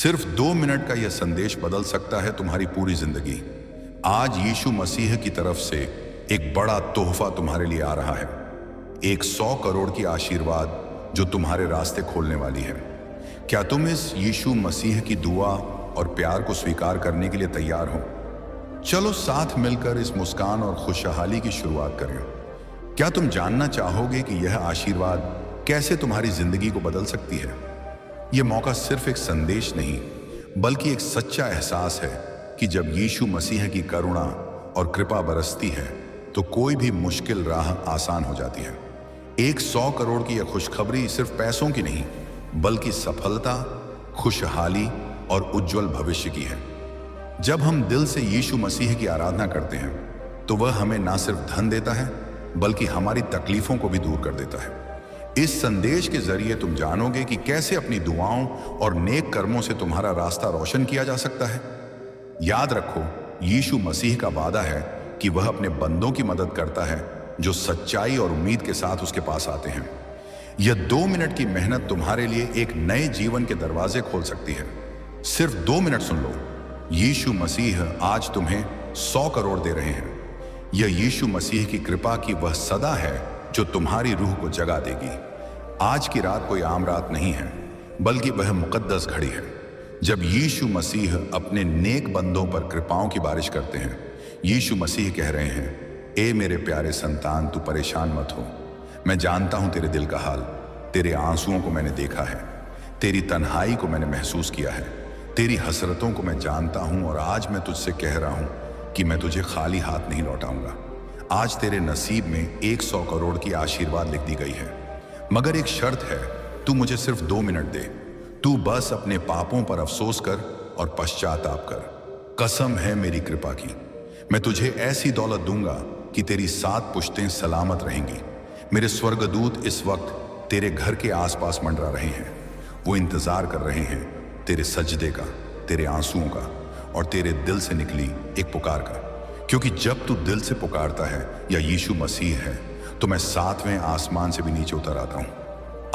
सिर्फ 2 मिनट का यह संदेश बदल सकता है तुम्हारी पूरी जिंदगी। आज यीशु मसीह की तरफ से एक बड़ा तोहफा तुम्हारे लिए आ रहा है, एक 100 करोड़ की आशीर्वाद जो तुम्हारे रास्ते खोलने वाली है। क्या तुम इस यीशु मसीह की दुआ और प्यार को स्वीकार करने के लिए तैयार हो? चलो साथ मिलकर इस मुस्कान और खुशहाली की शुरुआत करें। क्या तुम जानना चाहोगे कि यह आशीर्वाद कैसे तुम्हारी जिंदगी को बदल सकती है? यह मौका सिर्फ एक संदेश नहीं, बल्कि एक सच्चा एहसास है कि जब यीशु मसीह की करुणा और कृपा बरसती है तो कोई भी मुश्किल राह आसान हो जाती है। एक 100 करोड़ की यह खुशखबरी सिर्फ पैसों की नहीं, बल्कि सफलता, खुशहाली और उज्जवल भविष्य की है। जब हम दिल से यीशु मसीह की आराधना करते हैं तो वह हमें ना सिर्फ धन देता है, बल्कि हमारी तकलीफों को भी दूर कर देता है। इस संदेश के जरिए तुम जानोगे कि कैसे अपनी दुआओं और नेक कर्मों से तुम्हारा रास्ता रोशन किया जा सकता है। याद रखो, यीशु मसीह का वादा है कि वह अपने बंदों की मदद करता है जो सच्चाई और उम्मीद के साथ उसके पास आते हैं। यह 2 मिनट की मेहनत तुम्हारे लिए एक नए जीवन के दरवाजे खोल सकती है। सिर्फ 2 मिनट सुन लो, यीशु मसीह आज तुम्हें 100 करोड़ दे रहे हैं। यह यीशु मसीह की कृपा की वह सदा है जो तुम्हारी रूह को जगा देगी। आज की रात कोई आम रात नहीं है, बल्कि वह मुकद्दस घड़ी है जब यीशु मसीह अपने नेक बंदों पर कृपाओं की बारिश करते हैं। यीशु मसीह कह रहे हैं, ए मेरे प्यारे संतान, तू परेशान मत हो। मैं जानता हूं तेरे दिल का हाल, तेरे आंसुओं को मैंने देखा है, तेरी तन्हाई को मैंने महसूस किया है, तेरी हसरतों को मैं जानता हूं और आज मैं तुझसे कह रहा हूं कि मैं तुझे खाली हाथ नहीं लौटाऊंगा। आज तेरे नसीब में 100 करोड़ की आशीर्वाद लिख दी गई है, मगर एक शर्त है, तू मुझे सिर्फ 2 मिनट दे। तू बस अपने पापों पर अफसोस कर और पश्चाताप कर। कसम है मेरी कृपा की, मैं तुझे ऐसी दौलत दूंगा कि तेरी 7 पुश्तें सलामत रहेंगी। मेरे स्वर्गदूत इस वक्त तेरे घर के आसपास मंडरा रहे हैं। वो इंतजार कर रहे हैं तेरे सजदे का, तेरे आंसुओं का और तेरे दिल से निकली एक पुकार का। क्योंकि जब तू दिल से पुकारता है या यीशु मसीह है, तो मैं 7वें आसमान से भी नीचे उतर आता हूं।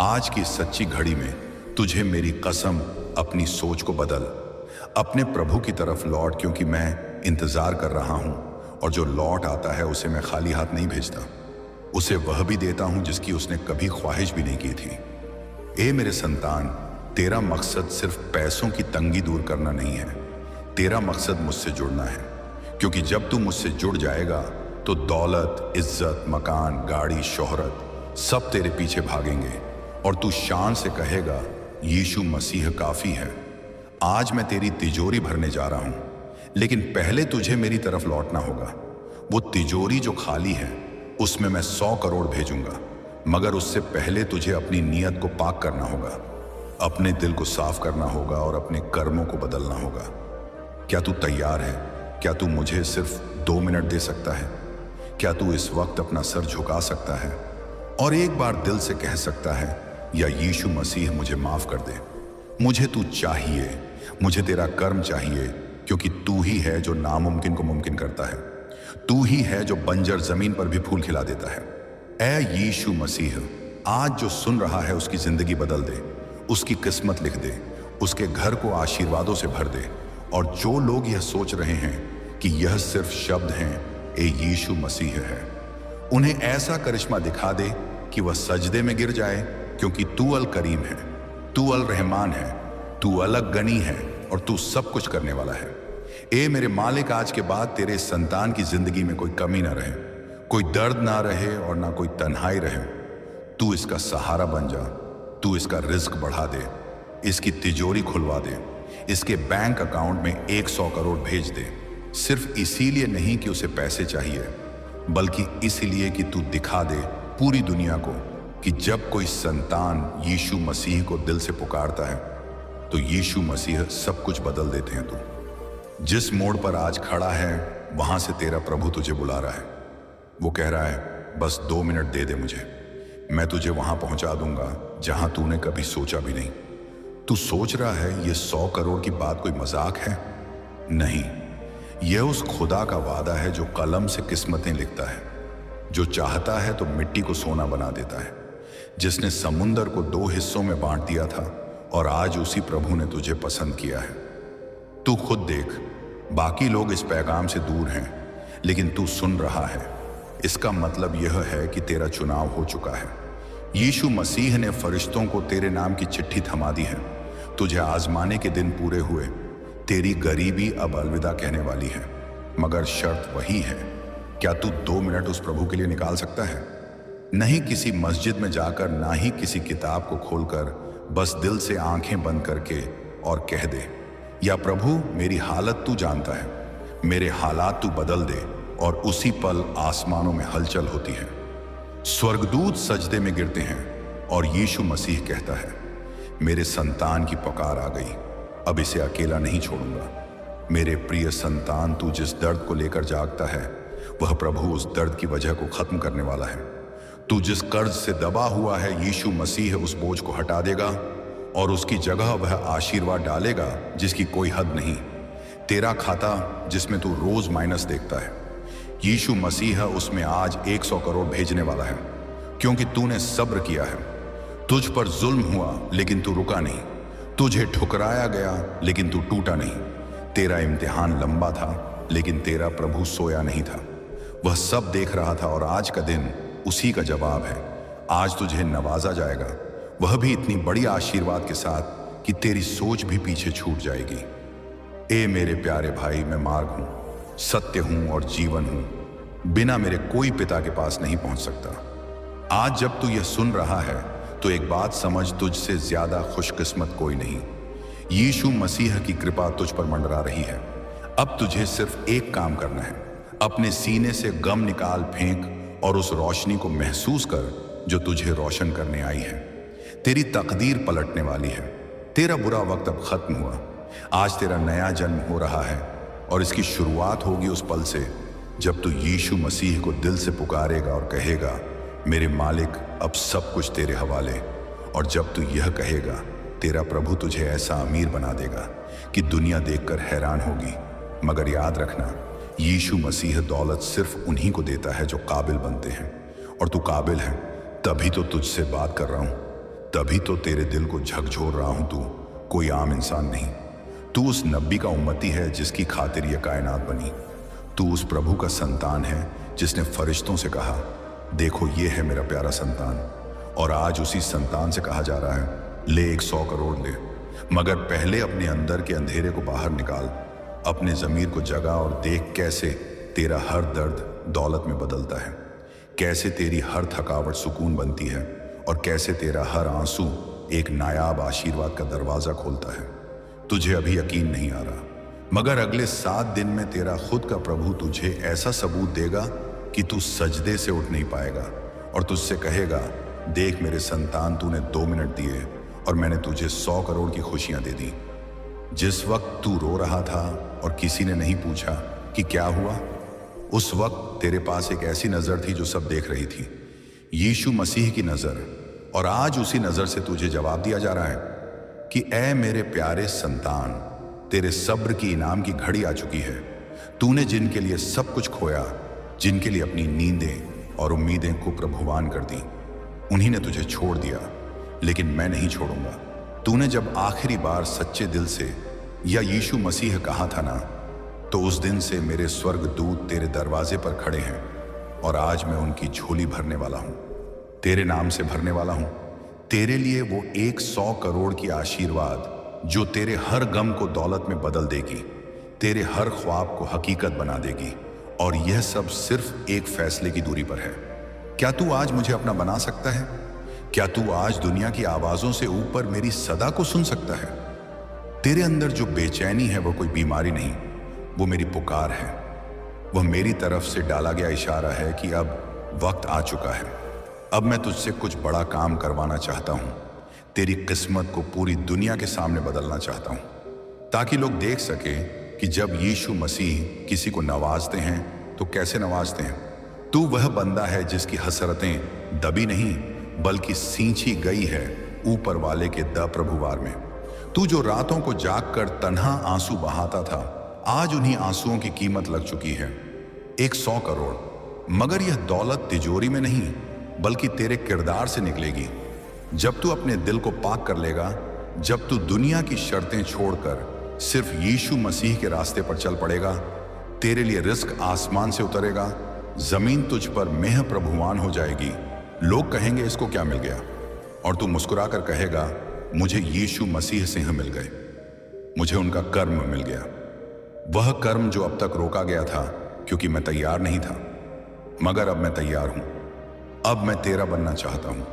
आज की सच्ची घड़ी में तुझे मेरी कसम, अपनी सोच को बदल, अपने प्रभु की तरफ लौट, क्योंकि मैं इंतजार कर रहा हूं और जो लौट आता है उसे मैं खाली हाथ नहीं भेजता। उसे वह भी देता हूं जिसकी उसने कभी ख्वाहिश भी नहीं की थी। ए मेरे संतान, तेरा मकसद सिर्फ पैसों की तंगी दूर करना नहीं है, तेरा मकसद मुझसे जुड़ना है। क्योंकि जब तू मुझसे जुड़ जाएगा तो दौलत, इज्जत, मकान, गाड़ी, शोहरत सब तेरे पीछे भागेंगे और तू शान से कहेगा, यीशु मसीह काफी है। आज मैं तेरी तिजोरी भरने जा रहा हूं, लेकिन पहले तुझे मेरी तरफ लौटना होगा। वो तिजोरी जो खाली है उसमें मैं 100 करोड़ भेजूंगा, मगर उससे पहले तुझे अपनी नीयत को पाक करना होगा, अपने दिल को साफ करना होगा और अपने कर्मों को बदलना होगा। क्या तू तैयार है? क्या तू मुझे सिर्फ 2 मिनट दे सकता है? क्या तू इस वक्त अपना सर झुका सकता है और एक बार दिल से कह सकता है, या यीशु मसीह मुझे माफ कर दे, मुझे तू चाहिए, मुझे तेरा कर्म चाहिए, क्योंकि तू ही है जो नामुमकिन को मुमकिन करता है। तू ही है जो बंजर जमीन पर भी फूल खिला देता है। ऐ यीशु मसीह, आज जो सुन रहा है उसकी जिंदगी बदल दे, उसकी किस्मत लिख दे, उसके घर को आशीर्वादों से भर दे। और जो लोग यह सोच रहे हैं कि यह सिर्फ शब्द हैं, ए यीशु मसीह है, उन्हें ऐसा करिश्मा दिखा दे कि वह सजदे में गिर जाए, क्योंकि तू अल करीम है, तू अल रहमान है, तू अलग गनी है और तू सब कुछ करने वाला है। ए मेरे मालिक, आज के बाद तेरे संतान की जिंदगी में कोई कमी ना रहे, कोई दर्द ना रहे और ना कोई तन्हाई रहे। तू इसका सहारा बन जा, तू इसका रिस्क बढ़ा दे, इसकी तिजोरी खुलवा दे, इसके बैंक अकाउंट में 100 करोड़ भेज दे। सिर्फ इसीलिए नहीं कि उसे पैसे चाहिए, बल्कि इसीलिए कि तू दिखा दे पूरी दुनिया को कि जब कोई संतान यीशु मसीह को दिल से पुकारता है तो यीशु मसीह सब कुछ बदल देते हैं। तू जिस मोड़ पर आज खड़ा है वहां से तेरा प्रभु तुझे बुला रहा है। वो कह रहा है, बस 2 मिनट दे दे मुझे, मैं तुझे वहां पहुंचा दूंगा जहां तूने कभी सोचा भी नहीं। तू सोच रहा है ये 100 करोड़ की बात कोई मजाक है? नहीं, यह उस खुदा का वादा है जो कलम से किस्मतें लिखता है, जो चाहता है तो मिट्टी को सोना बना देता है, जिसने समुंदर को 2 हिस्सों में बांट दिया था और आज उसी प्रभु ने तुझे पसंद किया है। तू खुद देख, बाकी लोग इस पैगाम से दूर हैं, लेकिन तू सुन रहा है। इसका मतलब यह है कि तेरा चुनाव हो चुका है। यीशु मसीह ने फरिश्तों को तेरे नाम की चिट्ठी थमा दी है। तुझे आजमाने के दिन पूरे हुए। तेरी गरीबी अब अलविदा कहने वाली है, मगर शर्त वही है। क्या तू 2 मिनट उस प्रभु के लिए निकाल सकता है? नहीं किसी मस्जिद में जाकर, ना ही किसी किताब को खोलकर, बस दिल से आंखें बंद करके और कह दे, या प्रभु मेरी हालत तू जानता है, मेरे हालात तू बदल दे। और उसी पल आसमानों में हलचल होती है, स्वर्गदूत सजदे में गिरते हैं और यीशु मसीह कहता है, मेरे संतान की पुकार आ गई, अब इसे अकेला नहीं छोड़ूंगा। मेरे प्रिय संतान, तू जिस दर्द को लेकर जागता है, वह प्रभु उस दर्द की वजह को खत्म करने वाला है। तू जिस कर्ज से दबा हुआ है, यीशु मसीह उस बोझ को हटा देगा और उसकी जगह वह आशीर्वाद डालेगा जिसकी कोई हद नहीं। तेरा खाता जिसमें तू रोज माइनस देखता है, यीशु मसीह उसमें आज 100 करोड़ भेजने वाला है, क्योंकि तूने सब्र किया है। तुझ पर जुल्म हुआ लेकिन तू रुका नहीं, तुझे ठुकराया गया लेकिन तू टूटा नहीं। तेरा इम्तिहान लंबा था लेकिन तेरा प्रभु सोया नहीं था, वह सब देख रहा था और आज का दिन उसी का जवाब है। आज तुझे नवाजा जाएगा, वह भी इतनी बड़ी आशीर्वाद के साथ कि तेरी सोच भी पीछे छूट जाएगी। ए मेरे प्यारे भाई, मैं मार्ग हूं, सत्य हूं और जीवन हूं। बिना मेरे कोई पिता के पास नहीं पहुंच सकता। आज जब तू यह सुन रहा है तो एक बात समझ, तुझसे ज्यादा खुशकिस्मत कोई नहीं। यीशु मसीह की कृपा तुझ पर मंडरा रही है। अब तुझे सिर्फ एक काम करना है, अपने सीने से गम निकाल फेंक और उस रोशनी को महसूस कर जो तुझे रोशन करने आई है। तेरी तकदीर पलटने वाली है। तेरा बुरा वक्त अब खत्म हुआ। आज तेरा नया जन्म हो रहा है और इसकी शुरुआत होगी उस पल से जब तू यीशु मसीह को दिल से पुकारेगा और कहेगा, मेरे मालिक अब सब कुछ तेरे हवाले। और जब तू यह कहेगा, तेरा प्रभु तुझे ऐसा अमीर बना देगा कि दुनिया देखकर हैरान होगी। मगर याद रखना, यीशु मसीह दौलत सिर्फ उन्हीं को देता है जो काबिल बनते हैं, और तू काबिल है तभी तो तुझसे बात कर रहा हूं, तभी तो तेरे दिल को झकझोर रहा हूं। तू कोई आम इंसान नहीं, तू उस नबी का उम्मती है जिसकी खातिर यह कायनात बनी। तू उस प्रभु का संतान है जिसने फरिश्तों से कहा, देखो ये है मेरा प्यारा संतान। और आज उसी संतान से कहा जा रहा है, ले 100 करोड़ ले, मगर पहले अपने अंदर के अंधेरे को बाहर निकाल, अपने ज़मीर को जगा और देख कैसे तेरा हर दर्द दौलत में बदलता है, कैसे तेरी हर थकावट सुकून बनती है और कैसे तेरा हर आंसू एक नायाब आशीर्वाद का दरवाज़ा खोलता है। तुझे अभी यकीन नहीं आ रहा, मगर अगले 7 दिन में तेरा खुद का प्रभु तुझे ऐसा सबूत देगा कि तू सजदे से उठ नहीं पाएगा और तुझसे कहेगा, देख मेरे संतान, तूने 2 मिनट दिए और मैंने तुझे 100 करोड़ की खुशियां दे दी। जिस वक्त तू रो रहा था और किसी ने नहीं पूछा कि क्या हुआ, उस वक्त तेरे पास एक ऐसी नज़र थी जो सब देख रही थी, यीशु मसीह की नज़र। और आज उसी नज़र से तुझे जवाब दिया जा रहा है कि ऐ मेरे प्यारे संतान, तेरे सब्र की इनाम की घड़ी आ चुकी है। तूने जिनके लिए सब कुछ खोया, जिनके लिए अपनी नींदें और उम्मीदें को प्रभुवान कर दी, उन्हीं ने तुझे छोड़ दिया, लेकिन मैं नहीं छोड़ूंगा। तूने जब आखिरी बार सच्चे दिल से या यीशु मसीह कहा था ना, तो उस दिन से मेरे स्वर्गदूत तेरे दरवाजे पर खड़े हैं और आज मैं उनकी झोली भरने वाला हूं, तेरे नाम से भरने वाला हूं। तेरे लिए वो 100 करोड़ की आशीर्वाद जो तेरे हर गम को दौलत में बदल देगी, तेरे हर ख्वाब को हकीकत बना देगी। और यह सब सिर्फ एक फैसले की दूरी पर है। क्या तू आज मुझे अपना बना सकता है? क्या तू आज दुनिया की आवाजों से ऊपर मेरी सदा को सुन सकता है? तेरे अंदर जो बेचैनी है वो कोई बीमारी नहीं, वो मेरी पुकार है। वह मेरी तरफ से डाला गया इशारा है कि अब वक्त आ चुका है। अब मैं तुझसे कुछ बड़ा काम करवाना चाहता हूं। तेरी किस्मत को पूरी दुनिया के सामने बदलना चाहता हूं, ताकि लोग देख सके कि जब यीशु मसीह किसी को नवाजते हैं तो कैसे नवाजते हैं। तू वह बंदा है जिसकी हसरतें दबी नहीं बल्कि सींची गई है ऊपर वाले के द प्रभुवार में। तू जो रातों को जागकर तन्हा आंसू बहाता था, आज उन्हीं आंसुओं की कीमत लग चुकी है 100 करोड़। मगर यह दौलत तिजोरी में नहीं बल्कि तेरे किरदार से निकलेगी। जब तू अपने दिल को पाक कर लेगा, जब तू दुनिया की शर्तें छोड़कर सिर्फ यीशु मसीह के रास्ते पर चल पड़ेगा, तेरे लिए रिस्क आसमान से उतरेगा, जमीन तुझ पर मेह प्रभुवान हो जाएगी। लोग कहेंगे इसको क्या मिल गया, और तू मुस्कुराकर कहेगा मुझे यीशु मसीह सिंह मिल गए, मुझे उनका कर्म मिल गया, वह कर्म जो अब तक रोका गया था क्योंकि मैं तैयार नहीं था, मगर अब मैं तैयार हूं। अब मैं तेरा बनना चाहता हूं,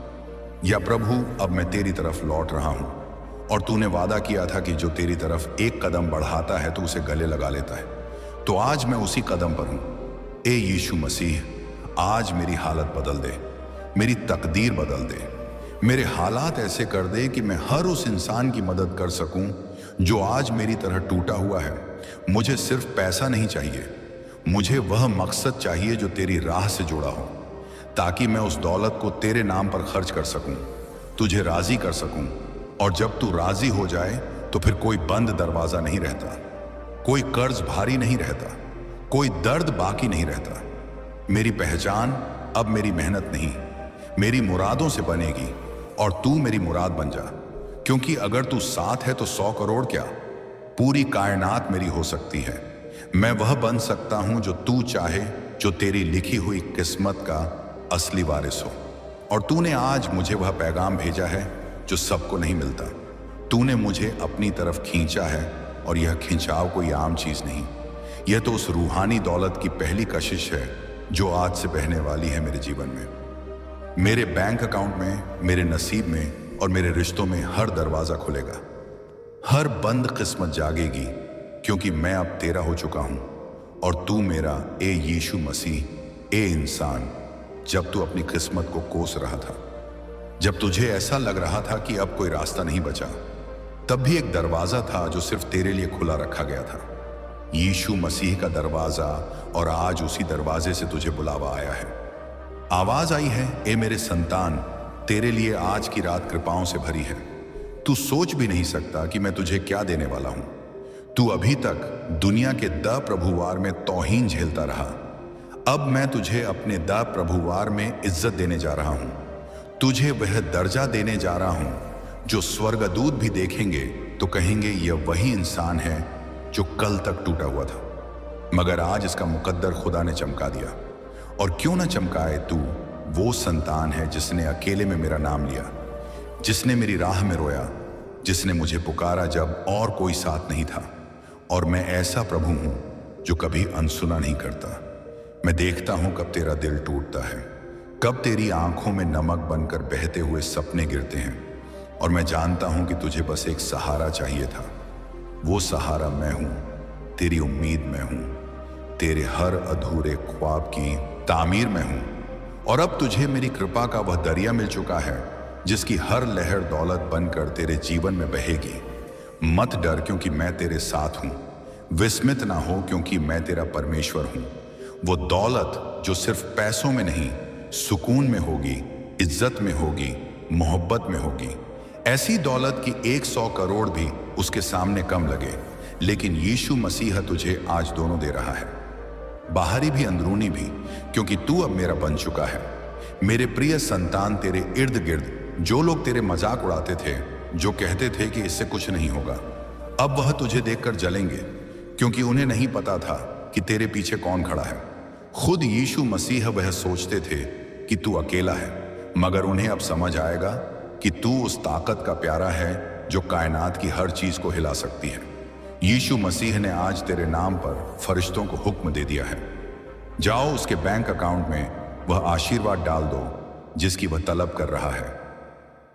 या प्रभु अब मैं तेरी तरफ लौट रहा हूं। और तूने वादा किया था कि जो तेरी तरफ एक कदम बढ़ाता है तो उसे गले लगा लेता है, तो आज मैं उसी कदम पर हूं। ए यीशु मसीह, आज मेरी हालत बदल दे, मेरी तकदीर बदल दे, मेरे हालात ऐसे कर दे कि मैं हर उस इंसान की मदद कर सकूं जो आज मेरी तरह टूटा हुआ है। मुझे सिर्फ पैसा नहीं चाहिए, मुझे वह मकसद चाहिए जो तेरी राह से जुड़ा हो, ताकि मैं उस दौलत को तेरे नाम पर खर्च कर सकूं, तुझे राजी कर सकूं। और जब तू राजी हो जाए तो फिर कोई बंद दरवाजा नहीं रहता, कोई कर्ज भारी नहीं रहता, कोई दर्द बाकी नहीं रहता। मेरी पहचान अब मेरी मेहनत नहीं, मेरी मुरादों से बनेगी, और तू मेरी मुराद बन जा। क्योंकि अगर तू साथ है तो 100 करोड़ क्या, पूरी कायनात मेरी हो सकती है। मैं वह बन सकता हूं जो तू चाहे, जो तेरी लिखी हुई किस्मत का असली वारिस हो। और तूने आज मुझे वह पैगाम भेजा है जो सबको नहीं मिलता। तूने मुझे अपनी तरफ खींचा है, और यह खिंचाव कोई आम चीज नहीं, यह तो उस रूहानी दौलत की पहली कशिश है जो आज से बहने वाली है मेरे जीवन में। मेरे बैंक अकाउंट में, मेरे नसीब में और मेरे रिश्तों में हर दरवाजा खुलेगा, हर बंद किस्मत जागेगी, क्योंकि मैं अब तेरा हो चुका हूं और तू मेरा। ए यीशु मसीह, ए इंसान, जब तू अपनी किस्मत को कोस रहा था, जब तुझे ऐसा लग रहा था कि अब कोई रास्ता नहीं बचा, तब भी एक दरवाजा था जो सिर्फ तेरे लिए खुला रखा गया था, यीशु मसीह का दरवाजा। और आज उसी दरवाजे से तुझे बुलावा आया है, आवाज आई है, ए मेरे संतान, तेरे लिए आज की रात कृपाओं से भरी है। तू सोच भी नहीं सकता कि मैं तुझे क्या देने वाला हूं। तू अभी तक दुनिया के द प्रभुवार में तौहीन झेलता रहा, अब मैं तुझे अपने द प्रभुवार में इज्जत देने जा रहा हूं। तुझे वह दर्जा देने जा रहा हूं जो स्वर्गदूत भी देखेंगे तो कहेंगे यह वही इंसान है जो कल तक टूटा हुआ था, मगर आज इसका मुकद्दर खुदा ने चमका दिया। और क्यों ना चमकाए, तू वो संतान है जिसने अकेले में मेरा नाम लिया, जिसने मेरी राह में रोया, जिसने मुझे पुकारा जब और कोई साथ नहीं था। और मैं ऐसा प्रभु हूं जो कभी अनसुना नहीं करता। मैं देखता हूं कब तेरा दिल टूटता है, कब तेरी आंखों में नमक बनकर बहते हुए सपने गिरते हैं, और मैं जानता हूं कि तुझे बस एक सहारा चाहिए था। वो सहारा मैं हूं, तेरी उम्मीद मैं हूं, तेरे हर अधूरे ख्वाब की तामीर में हूं। और अब तुझे मेरी कृपा का वह दरिया मिल चुका है जिसकी हर लहर दौलत बनकर तेरे जीवन में बहेगी। मत डर, क्योंकि मैं तेरे साथ हूं। विस्मित ना हो, क्योंकि मैं तेरा परमेश्वर हूं। वो दौलत जो सिर्फ पैसों में नहीं, सुकून में होगी, इज्जत में होगी, मोहब्बत में होगी। ऐसी दौलत की 100 करोड़ भी उसके सामने कम लगे। लेकिन यीशु मसीह तुझे आज दोनों दे रहा है, बाहरी भी अंदरूनी भी, क्योंकि तू अब मेरा बन चुका है। मेरे प्रिय संतान, तेरे इर्द गिर्द जो लोग तेरे मजाक उड़ाते थे, जो कहते थे कि इससे कुछ नहीं होगा, अब वह तुझे देखकर जलेंगे, क्योंकि उन्हें नहीं पता था कि तेरे पीछे कौन खड़ा है। खुद यीशु मसीह वह सोचते थे कि तू अकेला है, मगर उन्हें अब समझ आएगा कि तू उस ताकत का प्यारा है जो कायनात की हर चीज को हिला सकती है। यीशु मसीह ने आज तेरे नाम पर फरिश्तों को हुक्म दे दिया है, जाओ उसके बैंक अकाउंट में वह आशीर्वाद डाल दो जिसकी वह तलब कर रहा है।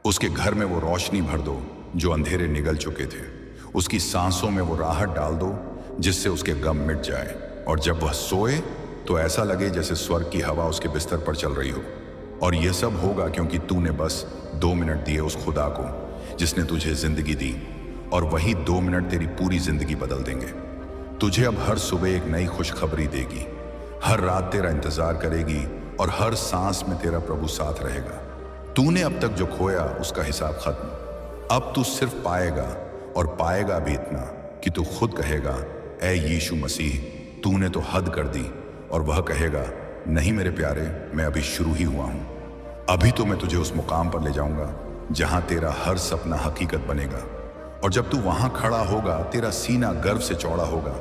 उसके घर में वो रोशनी भर दो जो अंधेरे निगल चुके थे। उसकी सांसों में वो राहत डाल दो जिससे उसके गम मिट जाए, और जब वह सोए तो ऐसा लगे जैसे स्वर्ग की हवा उसके बिस्तर पर चल रही हो। और यह सब होगा क्योंकि तूने बस 2 मिनट दिए उस खुदा को जिसने तुझे जिंदगी दी, और वही 2 मिनट तेरी पूरी जिंदगी बदल देंगे। तुझे अब हर सुबह एक नई खुशखबरी देगी, हर रात तेरा इंतजार करेगी, और हर सांस में तेरा प्रभु साथ रहेगा। तूने अब तक जो खोया उसका हिसाब खत्म। अब तू सिर्फ पाएगा, और पाएगा भी इतना कि तू खुद कहेगा, ऐ यीशु मसीह, तूने तो हद कर दी। और वह कहेगा, नहीं मेरे प्यारे, मैं अभी शुरू ही हुआ हूं। अभी तो मैं तुझे उस मुकाम पर ले जाऊंगा जहां तेरा हर सपना हकीकत बनेगा। और जब तू वहां खड़ा होगा तेरा सीना गर्व से चौड़ा होगा,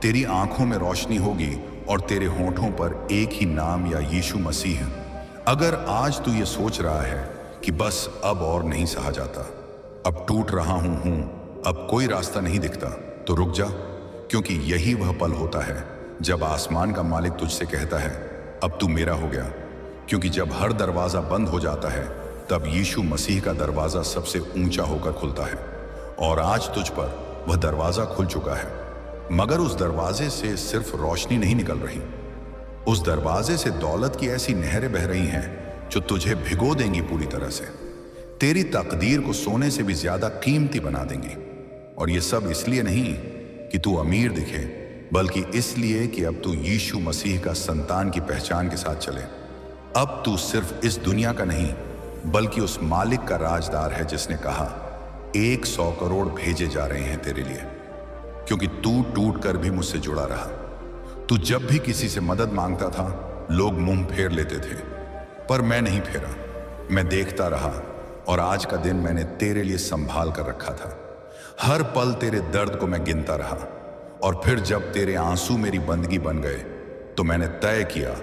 तेरी आंखों में रोशनी होगी और तेरे होंठों पर एक ही नाम या यीशु मसीह। अगर आज तू ये सोच रहा है कि बस अब और नहीं सहा जाता, अब टूट रहा हूं, अब कोई रास्ता नहीं दिखता, तो रुक जा, क्योंकि यही वह पल होता है जब आसमान का मालिक तुझसे कहता है अब तू मेरा हो गया। क्योंकि जब हर दरवाजा बंद हो जाता है तब यीशु मसीह का दरवाजा सबसे ऊंचा होकर खुलता है, और आज तुझ पर वह दरवाजा खुल चुका है। मगर उस दरवाजे से सिर्फ रोशनी नहीं निकल रही, उस दरवाजे से दौलत की ऐसी नहरें बह रही हैं जो तुझे भिगो देंगी पूरी तरह से, तेरी तकदीर को सोने से भी ज्यादा कीमती बना देंगी। और ये सब इसलिए नहीं कि तू अमीर दिखे, बल्कि इसलिए कि अब तू यीशु मसीह का संतान की पहचान के साथ चले। अब तू सिर्फ इस दुनिया का नहीं, बल्कि उस मालिक का राजदार है जिसने कहा 100 करोड़ भेजे जा रहे हैं तेरे लिए। क्योंकि तू टूट कर भी मुझसे जुड़ा रहा। तू जब भी किसी से मदद मांगता था लोग मुंह फेर लेते थे, पर मैं नहीं फेरा, मैं देखता रहा, और आज का दिन मैंने तेरे लिए संभाल कर रखा था। हर पल तेरे दर्द को मैं गिनता रहा, और फिर जब तेरे आंसू मेरी बंदगी बन गए तो मैंने तय किया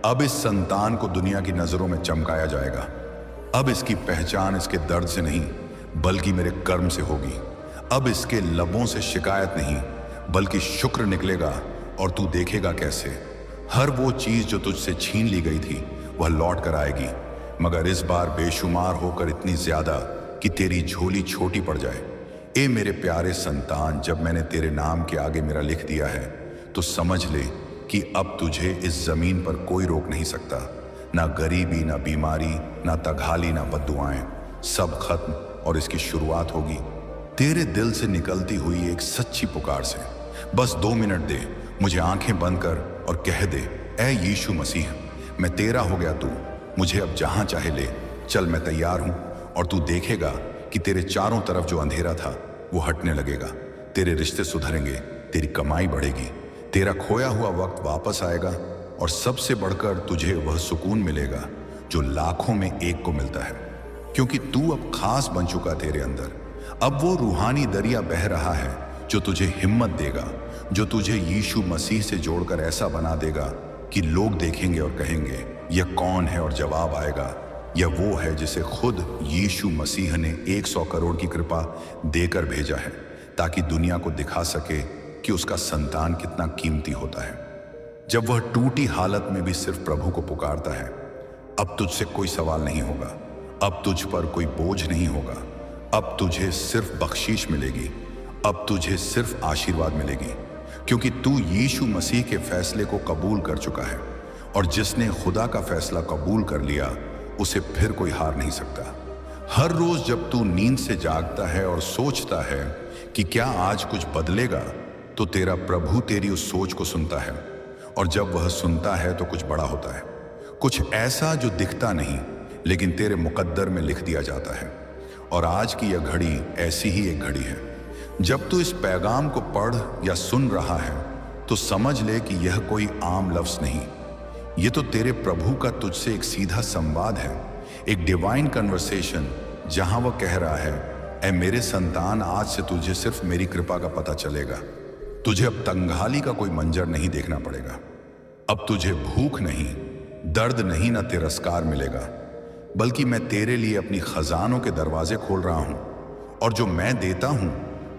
अब इस संतान को दुनिया की नजरों में चमकाया जाएगा। अब इसकी पहचान इसके दर्द से नहीं बल्कि मेरे कर्म से होगी। अब इसके लबों से शिकायत नहीं बल्कि शुक्र निकलेगा, और तू देखेगा कैसे हर वो चीज जो तुझसे छीन ली गई थी वह लौट कर आएगी, मगर इस बार बेशुमार होकर इतनी ज्यादा कि तेरी झोली छोटी पड़ जाए। ए मेरे प्यारे संतान, जब मैंने तेरे नाम के आगे मेरा लिख दिया है तो समझ ले कि अब तुझे इस जमीन पर कोई रोक नहीं सकता। ना गरीबी, ना बीमारी, ना तगहाली, ना बद्दुआएं, सब खत्म, और इसकी शुरुआत होगी तेरे दिल से निकलती हुई एक सच्ची पुकार से। बस 2 मिनट दे, मुझे आंखें बंद कर और कह दे, ऐ यीशु मसीह, मैं तेरा हो गया, तू मुझे अब जहां चाहे ले चल, मैं तैयार हूं। और तू देखेगा कि तेरे चारों तरफ जो अंधेरा था वो हटने लगेगा, तेरे रिश्ते सुधरेंगे, तेरी कमाई बढ़ेगी, तेरा खोया हुआ वक्त वापस आएगा, और सबसे बढ़कर तुझे वह सुकून मिलेगा जो लाखों में एक को मिलता है। क्योंकि तू अब खास बन चुका तेरे अंदर। अब वो रूहानी दरिया बह रहा है जो तुझे हिम्मत देगा, जो तुझे यीशु मसीह से जोड़कर ऐसा बना देगा कि लोग देखेंगे और कहेंगे यह कौन है, और जवाब आएगा यह वो है जिसे खुद यीशु मसीह ने 100 करोड़ की कृपा देकर भेजा है, ताकि दुनिया को दिखा सके कि उसका संतान कितना कीमती होता है। जब वह टूटी हालत में भी सिर्फ प्रभु को पुकारता है, अब तुझसे कोई सवाल नहीं होगा, अब तुझ पर कोई बोझ नहीं होगा, अब तुझे सिर्फ बख्शीश मिलेगी, अब तुझे सिर्फ आशीर्वाद मिलेगी, क्योंकि तू यीशु मसीह के फैसले को कबूल कर चुका है, और जिसने खुदा का फैसला कबूल कर लिया उसे फिर कोई हार नहीं सकता। हर रोज जब तू नींद से जागता है और सोचता है कि क्या आज कुछ बदलेगा, तो तेरा प्रभु तेरी उस सोच को सुनता है, और जब वह सुनता है तो कुछ बड़ा होता है, कुछ ऐसा जो दिखता नहीं लेकिन तेरे मुकद्दर में लिख दिया जाता है। और आज की यह घड़ी ऐसी ही एक घड़ी है। जब तू इस पैगाम को पढ़ या सुन रहा है तो समझ ले कि यह कोई आम लफ्ज नहीं, ये तो तेरे प्रभु का तुझसे एक सीधा संवाद है, एक डिवाइन कन्वर्सेशन, जहां वह कह रहा है, ऐ मेरे संतान, आज से तुझे सिर्फ मेरी कृपा का पता चलेगा। तुझे अब तंगहाली का कोई मंजर नहीं देखना पड़ेगा, अब तुझे भूख नहीं, दर्द नहीं, ना तिरस्कार मिलेगा, बल्कि मैं तेरे लिए अपनी खजानों के दरवाजे खोल रहा हूं, और जो मैं देता हूं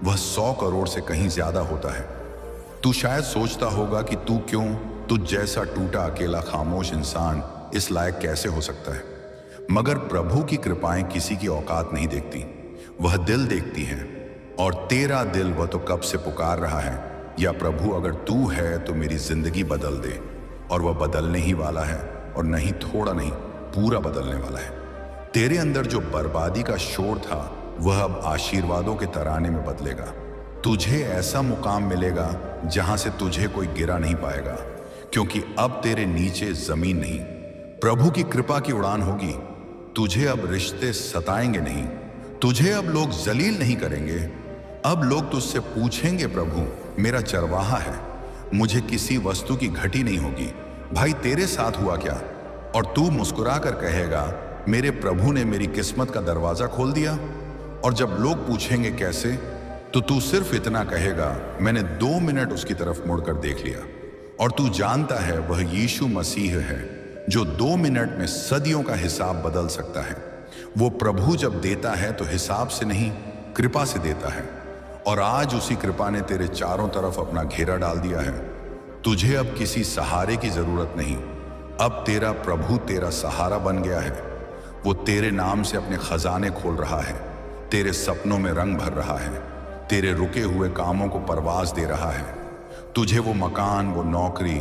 वह 100 करोड़ से कहीं ज्यादा होता है। तू शायद सोचता होगा कि तू क्यों, तुझ जैसा टूटा अकेला खामोश इंसान इस लायक कैसे हो सकता है, मगर प्रभु की कृपाएं किसी की औकात नहीं देखती, वह दिल देखती हैं। और तेरा दिल वह तो कब से पुकार रहा है, या प्रभु अगर तू है तो मेरी जिंदगी बदल दे, और वह बदलने ही वाला है, और नहीं थोड़ा नहीं, पूरा बदलने वाला है। तेरे अंदर जो बर्बादी का शोर था वह अब आशीर्वादों के तराने में बदलेगा। तुझे ऐसा मुकाम मिलेगा जहां से तुझे कोई गिरा नहीं पाएगा, क्योंकि अब तेरे नीचे जमीन नहीं, प्रभु की कृपा की उड़ान होगी। तुझे अब रिश्ते सताएंगे नहीं, तुझे अब लोग जलील नहीं करेंगे। अब लोग तुझसे पूछेंगे, प्रभु मेरा चरवाहा है, मुझे किसी वस्तु की घटी नहीं होगी, भाई तेरे साथ हुआ क्या? और तू मुस्कुरा कर कहेगा, मेरे प्रभु ने मेरी किस्मत का दरवाजा खोल दिया। और जब लोग पूछेंगे कैसे, तो तू सिर्फ इतना कहेगा, मैंने 2 मिनट उसकी तरफ मुड़कर देख लिया। और तू जानता है वह यीशु मसीह है जो 2 मिनट में सदियों का हिसाब बदल सकता है। वो प्रभु जब देता है तो हिसाब से नहीं, कृपा से देता है। और आज उसी कृपा ने तेरे चारों तरफ अपना घेरा डाल दिया है। तुझे अब किसी सहारे की जरूरत नहीं। अब तेरा प्रभु तेरा सहारा बन गया है। वो तेरे नाम से अपने खजाने खोल रहा है, तेरे सपनों में रंग भर रहा है, तेरे रुके हुए कामों को परवाज दे रहा है। तुझे वो मकान, वो नौकरी,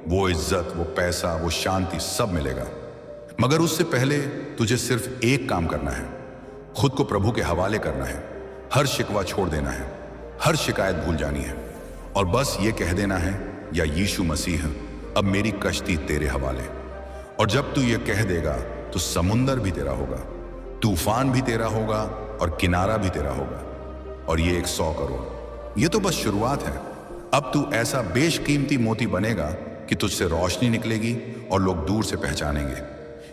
वो इज्जत, वो पैसा, वो शांति सब मिलेगा। मगर उससे पहले तुझे सिर्फ एक काम करना है, खुद को प्रभु के हवाले करना है। हर शिकवा छोड़ देना है, हर शिकायत भूल जानी है और बस ये कह देना है, या यीशु मसीह अब मेरी कश्ती तेरे हवाले। और जब तू ये कह देगा तो समुंदर भी तेरा होगा, तूफान भी तेरा होगा और किनारा भी तेरा होगा। और ये 100 करोड़, ये तो बस शुरुआत है। अब तू ऐसा बेशकीमती मोती बनेगा कि तुझसे रोशनी निकलेगी और लोग दूर से पहचानेंगे।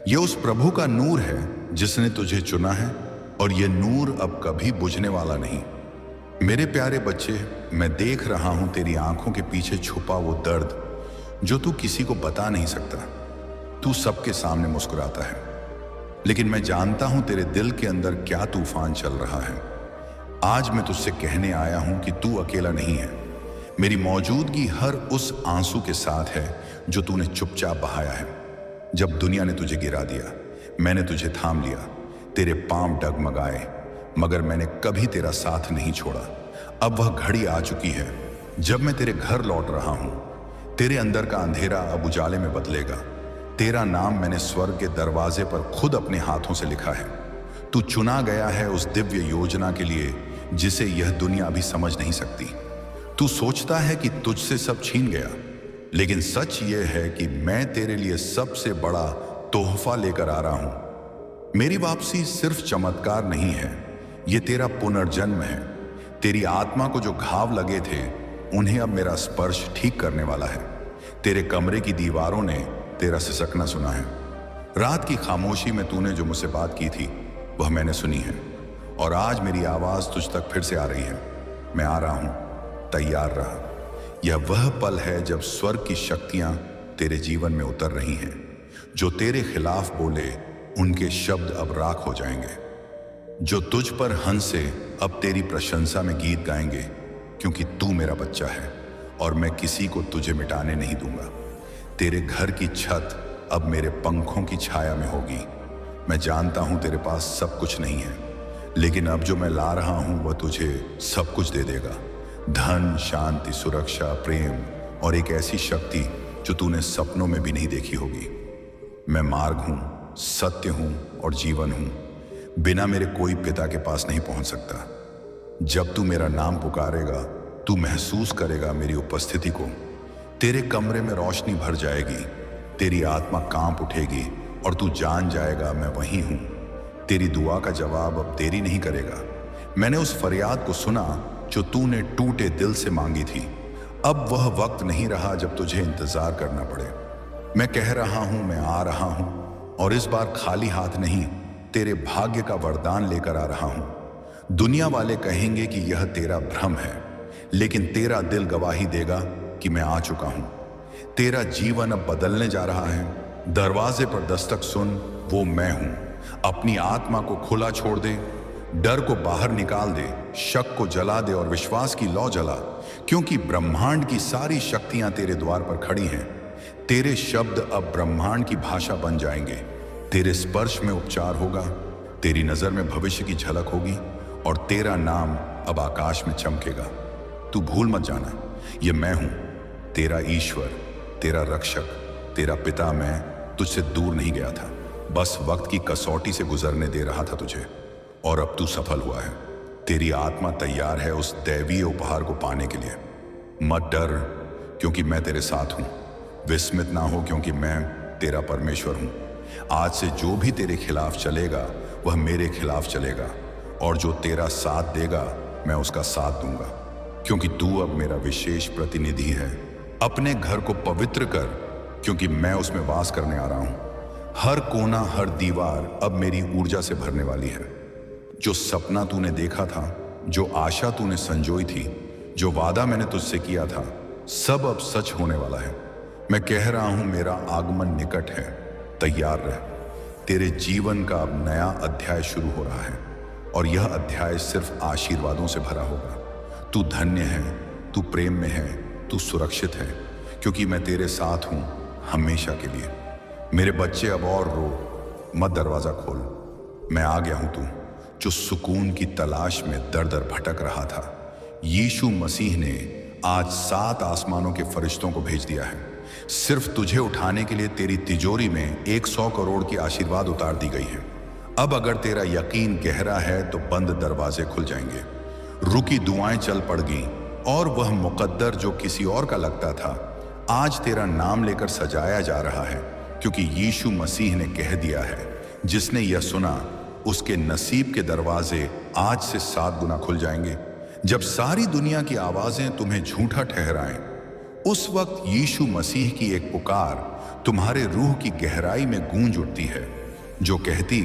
ये उस प्रभु का नूर है जिसने तुझे चुना है और ये नूर अब कभी बुझने वाला नहीं। मेरे प्यारे बच्चे, मैं देख रहा हूं तेरी आंखों के पीछे छुपा वो दर्द जो तू किसी को बता नहीं सकता। तू सबके सामने मुस्कुराता है, लेकिन मैं जानता हूं तेरे दिल के अंदर क्या तूफान चल रहा है। आज मैं तुझसे कहने आया हूं कि तू अकेला नहीं है। मेरी मौजूदगी हर उस आंसू के साथ है जो तूने चुपचाप बहाया है। जब दुनिया ने तुझे गिरा दिया, मैंने तुझे थाम लिया। तेरे पांव डगमगाए, मगर मैंने कभी तेरा साथ नहीं छोड़ा। अब वह घड़ी आ चुकी है जब मैं तेरे घर लौट रहा हूं। तेरे अंदर का अंधेरा अब उजाले में बदलेगा। तेरा नाम मैंने स्वर्ग के दरवाजे पर खुद अपने हाथों से लिखा है। तू चुना गया है उस दिव्य योजना के लिए जिसे यह दुनिया अभी समझ नहीं सकती। तू सोचता है कि तुझसे सब छीन गया, लेकिन सच यह है कि मैं तेरे लिए सबसे बड़ा तोहफा लेकर आ रहा हूं। मेरी वापसी सिर्फ चमत्कार नहीं है, यह तेरा पुनर्जन्म है। तेरी आत्मा को जो घाव लगे थे उन्हें अब मेरा स्पर्श ठीक करने वाला है। तेरे कमरे की दीवारों ने तेरा सिसकना सुना है। रात की खामोशी में तूने जो मुझसे बात की थी वह मैंने सुनी है, और आज मेरी आवाज तुझ तक फिर से आ रही है। मैं आ रहा हूं, तैयार रहा। यह वह पल है जब स्वर्ग की शक्तियां तेरे जीवन में उतर रही हैं। जो तेरे खिलाफ बोले उनके शब्द अब राख हो जाएंगे। जो तुझ पर हंसे अब तेरी प्रशंसा में गीत गाएंगे, क्योंकि तू मेरा बच्चा है और मैं किसी को तुझे मिटाने नहीं दूंगा। तेरे घर की छत अब मेरे पंखों की छाया में होगी। मैं जानता हूं तेरे पास सब कुछ नहीं है, लेकिन अब जो मैं ला रहा हूं वह तुझे सब कुछ दे देगा। धन, शांति, सुरक्षा, प्रेम और एक ऐसी शक्ति जो तूने सपनों में भी नहीं देखी होगी। मैं मार्ग हूं, सत्य हूं और जीवन हूं। बिना मेरे कोई पिता के पास नहीं पहुंच सकता। जब तू मेरा नाम पुकारेगा, तू महसूस करेगा मेरी उपस्थिति को। तेरे कमरे में रोशनी भर जाएगी, तेरी आत्मा कांप उठेगी और तू जान जाएगा मैं वही हूं। तेरी दुआ का जवाब अब देरी नहीं करेगा। मैंने उस फरियाद को सुना जो तूने टूटे दिल से मांगी थी। अब वह वक्त नहीं रहा जब तुझे इंतजार करना पड़े। मैं कह रहा हूं, मैं आ रहा हूं, और इस बार खाली हाथ नहीं, तेरे भाग्य का वरदान लेकर आ रहा हूं। दुनिया वाले कहेंगे कि यह तेरा भ्रम है, लेकिन तेरा दिल गवाही देगा कि मैं आ चुका हूं। तेरा जीवन अब बदलने जा रहा है। दरवाजे पर दस्तक सुन, वो मैं हूं। अपनी आत्मा को खुला छोड़ दे, डर को बाहर निकाल दे, शक को जला दे और विश्वास की लौ जला, क्योंकि ब्रह्मांड की सारी शक्तियां तेरे द्वार पर खड़ी हैं। तेरे शब्द अब ब्रह्मांड की भाषा बन जाएंगे। तेरे स्पर्श में उपचार होगा, तेरी नजर में भविष्य की झलक होगी और तेरा नाम अब आकाश में चमकेगा। तू भूल मत जाना, ये मैं हूं, तेरा ईश्वर, तेरा रक्षक, तेरा पिता। मैं तुझसे दूर नहीं गया था, बस वक्त की कसौटी से गुजरने दे रहा था तुझे, और अब तू सफल हुआ है। तेरी आत्मा तैयार है उस दैवीय उपहार को पाने के लिए। मत डर, क्योंकि मैं तेरे साथ हूं। विस्मित ना हो, क्योंकि मैं तेरा परमेश्वर हूं। आज से जो भी तेरे खिलाफ चलेगा वह मेरे खिलाफ चलेगा, और जो तेरा साथ देगा मैं उसका साथ दूंगा, क्योंकि तू अब मेरा विशेष प्रतिनिधि है। अपने घर को पवित्र कर, क्योंकि मैं उसमें वास करने आ रहा हूं। हर कोना, हर दीवार अब मेरी ऊर्जा से भरने वाली है। जो सपना तूने देखा था, जो आशा तूने संजोई थी, जो वादा मैंने तुझसे किया था, सब अब सच होने वाला है। मैं कह रहा हूं, मेरा आगमन निकट है, तैयार रह। तेरे जीवन का अब नया अध्याय शुरू हो रहा है और यह अध्याय सिर्फ आशीर्वादों से भरा होगा। तू धन्य है, तू प्रेम में है, तू सुरक्षित है, क्योंकि मैं तेरे साथ हूं हमेशा के लिए। मेरे बच्चे अब और रो मत, दरवाजा खोल, मैं आ गया हूं। तू जो सुकून की तलाश में दर दर भटक रहा था, यीशु मसीह ने आज 7 आसमानों के फरिश्तों को भेज दिया है, सिर्फ तुझे उठाने के लिए। तेरी तिजोरी में 100 करोड़ की आशीर्वाद उतार दी गई है। अब अगर तेरा यकीन गहरा है तो बंद दरवाजे खुल जाएंगे, रुकी दुआएं चल पड़ गई, और वह मुकद्दर जो किसी और का लगता था, आज तेरा नाम लेकर सजाया जा रहा है, क्योंकि यीशु मसीह ने कह दिया है, जिसने यह सुना उसके नसीब के दरवाजे आज से 7 गुना खुल जाएंगे। जब सारी दुनिया की आवाजें तुम्हें झूठा ठहराएं, उस वक्त यीशु मसीह की एक पुकार तुम्हारे रूह की गहराई में गूंज उठती है, जो कहती